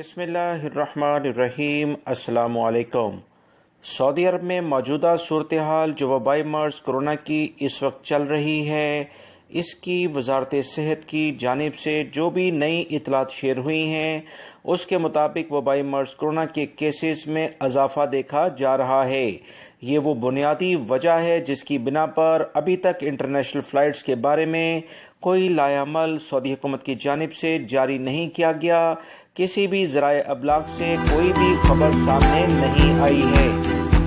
बिस्मिल्लाहिर्रहमानिर्रहीम। अस्सलाम वालेकुम। सऊदी अरब में मौजूदा सूरत-ए-हाल जो वबाई मर्ज़ कोरोना की इस वक्त चल रही है, इसकी वजारत सेहत की जानिब से जो भी नई इतलात शेयर हुई हैं उसके मुताबिक वबाई मर्ज़ कोरोना के केसेस में इजाफा देखा जा रहा है। ये वो बुनियादी वजह है जिसकी बिना पर अभी तक इंटरनेशनल फ़्लाइट्स के बारे में कोई लायामल सऊदी हुकूमत की जानिब से जारी नहीं किया गया। किसी भी ज़राए अबलाग से कोई भी खबर सामने नहीं आई है।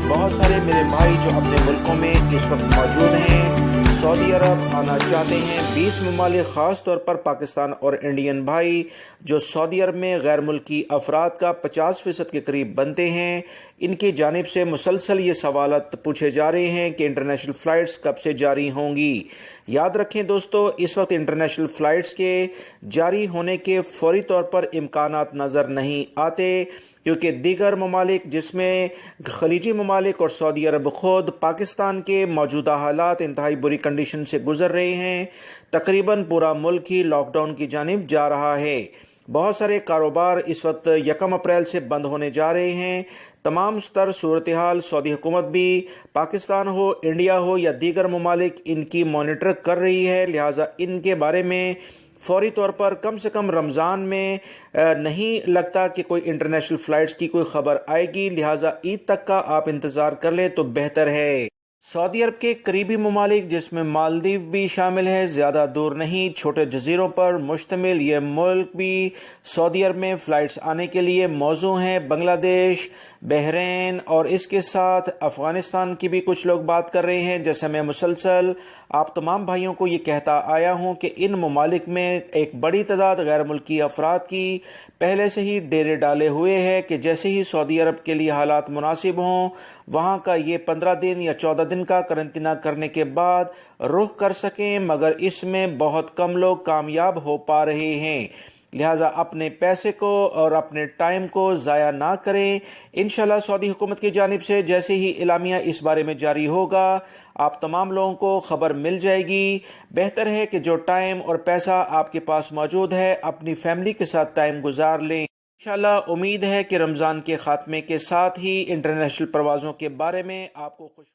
बहुत सारे मेरे भाई जो अपने मुल्कों में इस वक्त मौजूद हैं, सऊदी अरब आना चाहते हैं। 20 ममालिक ख़ास तौर पर पाकिस्तान और इंडियन भाई जो सऊदी अरब में गैर मुल्की अफराद का 50% के करीब बनते हैं, इनकी जानिब से मुसलसल ये सवालात पूछे जा रहे हैं कि इंटरनेशनल फ़्लाइट्स कब से जारी होंगी। याद रखें दोस्तों, इस वक्त इंटरनेशनल फ़्लाइट्स के जारी होने के फौरी तौर पर इम्कानात नज़र नहीं आते, क्योंकि दीगर ममालिक जिसमें खलीजी ममालिक और सऊदी अरब खुद पाकिस्तान के मौजूदा हालात इंतहाई बुरी कंडीशन से गुजर रहे हैं। तकरीबन पूरा मुल्क ही लॉकडाउन की जानिब जा रहा है। बहुत सारे कारोबार इस वक्त 1 अप्रैल से बंद होने जा रहे हैं। तमाम स्तर सूरत हाल सऊदी हुकूमत भी पाकिस्तान हो, इंडिया हो या दीगर ममालिक इनकी मॉनिटर कर रही है। लिहाजा इनके बारे में फौरी तौर पर कम से कम रमज़ान में नहीं लगता कि कोई इंटरनेशनल फ़्लाइट्स की कोई ख़बर आएगी। लिहाजा ईद तक का आप इंतज़ार कर लें तो बेहतर है। सऊदी अरब के करीबी ममालिक जिसमें मालदीव भी शामिल है, ज़्यादा दूर नहीं, छोटे जजीरों पर मुश्तमिल ये मुल्क भी सऊदी अरब में फ़्लाइट्स आने के लिए मौजू हैं। बांग्लादेश, बहरीन और इसके साथ अफ़गानिस्तान की भी कुछ लोग बात कर रहे हैं। जैसे मैं मुसलसल आप तमाम भाइयों को ये कहता आया हूँ कि इन ममालिक में एक बड़ी तादाद गैर मुल्की अफराद की पहले से ही डेरे डाले हुए हैं कि जैसे ही सऊदी अरब के लिए हालात मुनासिब हों, वहाँ का ये 15 दिन या 14 दिन का करंतना करने के बाद रुख कर सकें, मगर इसमें बहुत कम लोग कामयाब हो पा रहे हैं। लिहाजा अपने पैसे को और अपने टाइम को ज़ाया ना करें। इंशाल्लाह सऊदी हुकूमत की जानिब से जैसे ही इलामिया इस बारे में जारी होगा, आप तमाम लोगों को खबर मिल जाएगी। बेहतर है कि जो टाइम और पैसा आपके पास मौजूद है, अपनी फैमिली के साथ टाइम गुजार लें। इंशाल्लाह उम्मीद है कि रमज़ान के खात्मे के साथ ही इंटरनेशनल परवाज़ों के बारे में आपको खुश